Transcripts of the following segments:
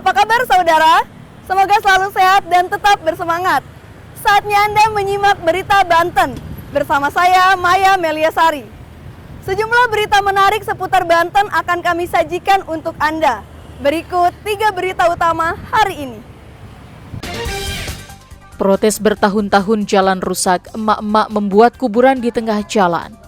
Apa kabar saudara? Semoga selalu sehat dan tetap bersemangat. Saatnya Anda menyimak berita Banten bersama saya Maya Meliasari. Sejumlah berita menarik seputar Banten akan kami sajikan untuk Anda. Berikut 3 berita utama hari ini. Protes bertahun-tahun jalan rusak, emak-emak membuat kuburan di tengah jalan.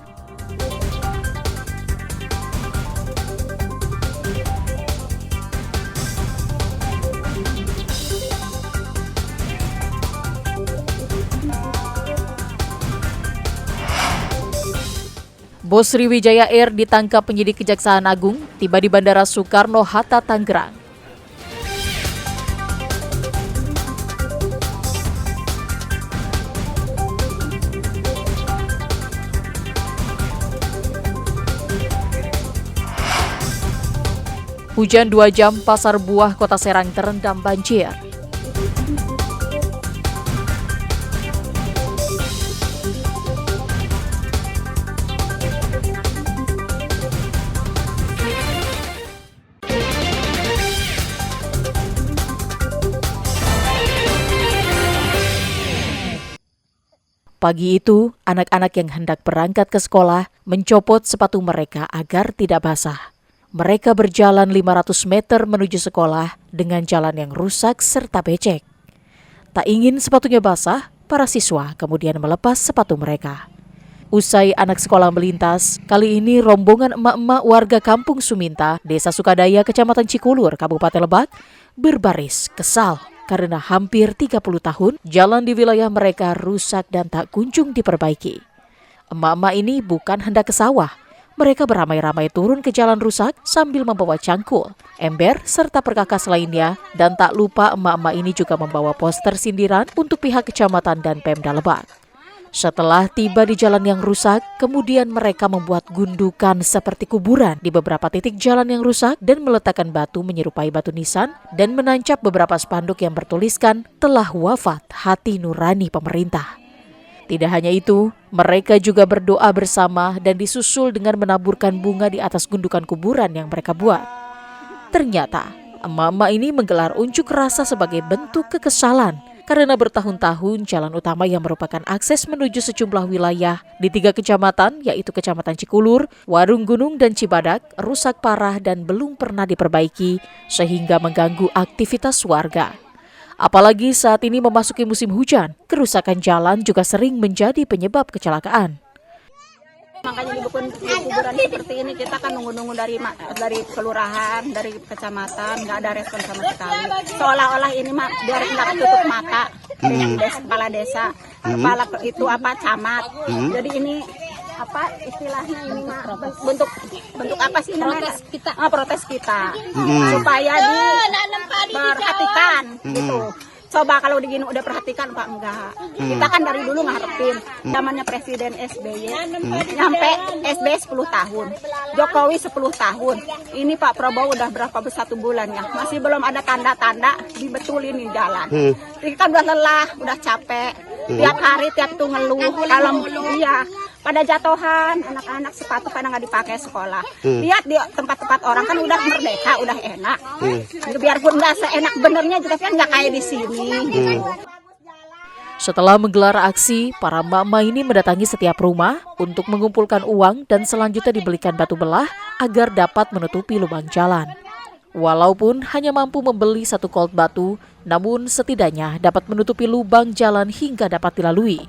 Bos Sriwijaya Air ditangkap penyidik Kejaksaan Agung, tiba di Bandara Soekarno-Hatta, Tangerang. Hujan 2 jam, pasar buah Kota Serang terendam banjir. Pagi itu, anak-anak yang hendak berangkat ke sekolah mencopot sepatu mereka agar tidak basah. Mereka berjalan 500 meter menuju sekolah dengan jalan yang rusak serta becek. Tak ingin sepatunya basah, para siswa kemudian melepas sepatu mereka. Usai anak sekolah melintas, kali ini rombongan emak-emak warga Kampung Suminta, Desa Sukadaya, Kecamatan Cikulur, Kabupaten Lebak, berbaris kesal karena hampir 30 tahun jalan di wilayah mereka rusak dan tak kunjung diperbaiki. Emak-emak ini bukan hendak ke sawah. Mereka beramai-ramai turun ke jalan rusak sambil membawa cangkul, ember, serta perkakas lainnya. Dan tak lupa emak-emak ini juga membawa poster sindiran untuk pihak kecamatan dan Pemda Lebak. Setelah tiba di jalan yang rusak, kemudian mereka membuat gundukan seperti kuburan di beberapa titik jalan yang rusak dan meletakkan batu menyerupai batu nisan dan menancap beberapa spanduk yang bertuliskan telah wafat hati nurani pemerintah. Tidak hanya itu, mereka juga berdoa bersama dan disusul dengan menaburkan bunga di atas gundukan kuburan yang mereka buat. Ternyata, emak-emak ini menggelar unjuk rasa sebagai bentuk kekesalan karena bertahun-tahun jalan utama yang merupakan akses menuju sejumlah wilayah di 3 kecamatan, yaitu Kecamatan Cikulur, Warung Gunung, dan Cibadak, rusak parah dan belum pernah diperbaiki sehingga mengganggu aktivitas warga. Apalagi saat ini memasuki musim hujan, kerusakan jalan juga sering menjadi penyebab kecelakaan. Makanya dibikin kuburan seperti ini, kita kan nunggu-nunggu dari kelurahan, dari kecamatan, nggak ada respon sama sekali. Seolah-olah ini mah biar nggak tutup mata kepala desa, kepala itu camat. Jadi ini apa istilahnya ini mah bentuk apa sih namanya? Protes kita supaya diperhatikan gitu. Coba kalau begini udah perhatikan Pak, enggak. Kita kan dari dulu ngarepin zamannya Presiden SBY nyampe SBY 10 tahun, Jokowi 10 tahun. Ini Pak Prabowo udah berapa 1 bulan ya, masih belum ada tanda-tanda dibetulin di jalan. Jadi kan udah lelah, udah capek. Tiap hari tiap tuh ngeluh kalau iya. Pada jatuhan, anak-anak sepatu pada nggak dipakai sekolah. Lihat di tempat-tempat orang kan udah merdeka, udah enak. Biarpun nggak seenak benernya juga kan nggak kayak di sini. Setelah menggelar aksi, para emak-emak ini mendatangi setiap rumah untuk mengumpulkan uang dan selanjutnya dibelikan batu belah agar dapat menutupi lubang jalan. Walaupun hanya mampu membeli 1 kolt batu, namun setidaknya dapat menutupi lubang jalan hingga dapat dilalui.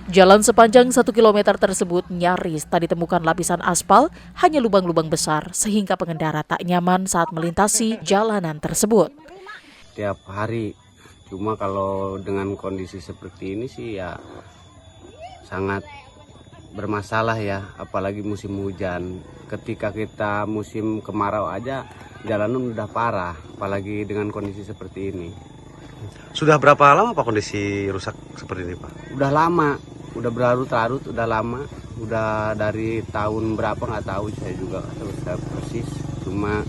Jalan sepanjang 1 kilometer tersebut nyaris tak ditemukan lapisan aspal, hanya lubang-lubang besar sehingga pengendara tak nyaman saat melintasi jalanan tersebut. Tiap hari, cuma kalau dengan kondisi seperti ini sih ya sangat bermasalah ya, apalagi musim hujan. Ketika kita musim kemarau aja jalanan udah parah, apalagi dengan kondisi seperti ini. Sudah berapa lama Pak kondisi rusak seperti ini Pak? Udah lama. Udah berlarut-larut, udah lama, udah dari tahun berapa nggak tahu saya juga persis. Cuma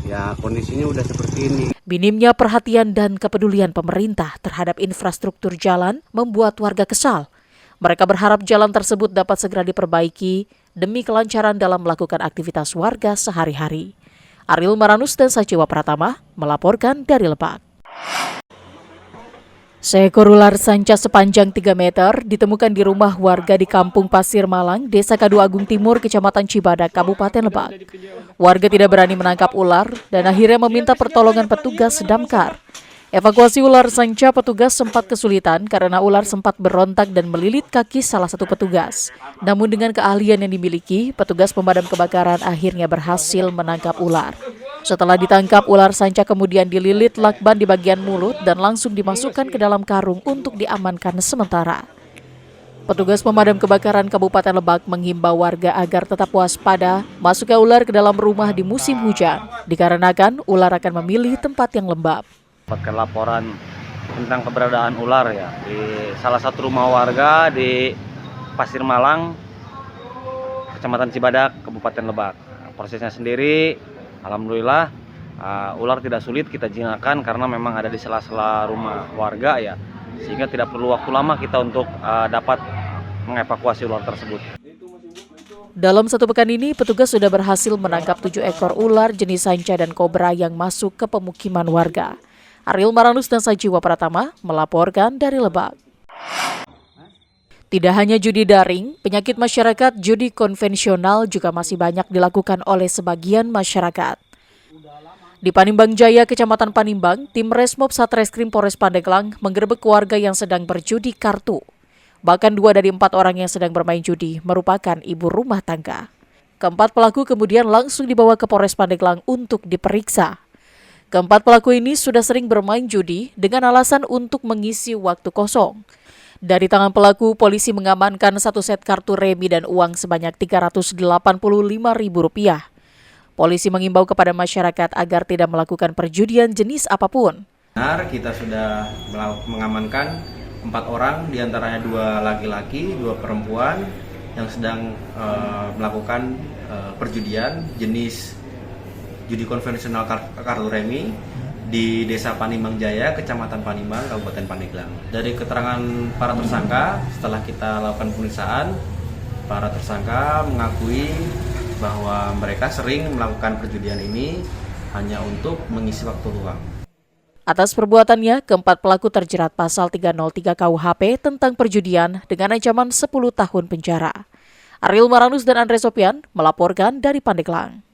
ya kondisinya udah seperti ini. Minimnya perhatian dan kepedulian pemerintah terhadap infrastruktur jalan membuat warga kesal. Mereka berharap jalan tersebut dapat segera diperbaiki demi kelancaran dalam melakukan aktivitas warga sehari-hari. Ariel Maranus dan Sajiwa Pratama melaporkan dari Lebak. Seekor ular sanca sepanjang 3 meter ditemukan di rumah warga di Kampung Pasir Malang, Desa Kadu Agung Timur, Kecamatan Cibadak, Kabupaten Lebak. Warga tidak berani menangkap ular dan akhirnya meminta pertolongan petugas damkar. Evakuasi ular sanca petugas sempat kesulitan karena ular sempat berontak dan melilit kaki salah satu petugas. Namun dengan keahlian yang dimiliki, petugas pemadam kebakaran akhirnya berhasil menangkap ular. Setelah ditangkap, ular sanca kemudian dililit lakban di bagian mulut dan langsung dimasukkan ke dalam karung untuk diamankan sementara. Petugas pemadam kebakaran Kabupaten Lebak menghimbau warga agar tetap waspada masuknya ular ke dalam rumah di musim hujan, dikarenakan ular akan memilih tempat yang lembab. Dapatkan laporan tentang keberadaan ular ya di salah satu rumah warga di Pasir Malang, Kecamatan Cibadak, Kabupaten Lebak. Prosesnya sendiri, alhamdulillah ular tidak sulit kita jinakkan karena memang ada di sela-sela rumah warga ya, sehingga tidak perlu waktu lama kita untuk dapat mengevakuasi ular tersebut. Dalam 1 pekan ini, petugas sudah berhasil menangkap 7 ekor ular jenis sanca dan kobra yang masuk ke pemukiman warga. Ariel Maranus dan Sajiwa Pratama melaporkan dari Lebak. Tidak hanya judi daring, penyakit masyarakat judi konvensional juga masih banyak dilakukan oleh sebagian masyarakat. Di Panimbang Jaya, Kecamatan Panimbang, tim Resmob Satreskrim Polres Pandeglang menggerebek warga yang sedang berjudi kartu. Bahkan 2 dari 4 orang yang sedang bermain judi merupakan ibu rumah tangga. Keempat pelaku kemudian langsung dibawa ke Polres Pandeglang untuk diperiksa. Keempat pelaku ini sudah sering bermain judi dengan alasan untuk mengisi waktu kosong. Dari tangan pelaku, polisi mengamankan 1 set kartu remi dan uang sebanyak Rp385.000. Polisi mengimbau kepada masyarakat agar tidak melakukan perjudian jenis apapun. Benar, kita sudah mengamankan 4 orang, diantaranya 2 laki-laki, 2 perempuan yang sedang melakukan perjudian jenis judi konvensional kartu remi di Desa Panimbang Jaya, Kecamatan Panimbang, Kabupaten Pandeglang. Dari keterangan para tersangka, setelah kita lakukan pemeriksaan, para tersangka mengakui bahwa mereka sering melakukan perjudian ini hanya untuk mengisi waktu luang. Atas perbuatannya, keempat pelaku terjerat pasal 303 KUHP tentang perjudian dengan ancaman 10 tahun penjara. Ariel Maranus dan Andre Sopian melaporkan dari Pandeglang.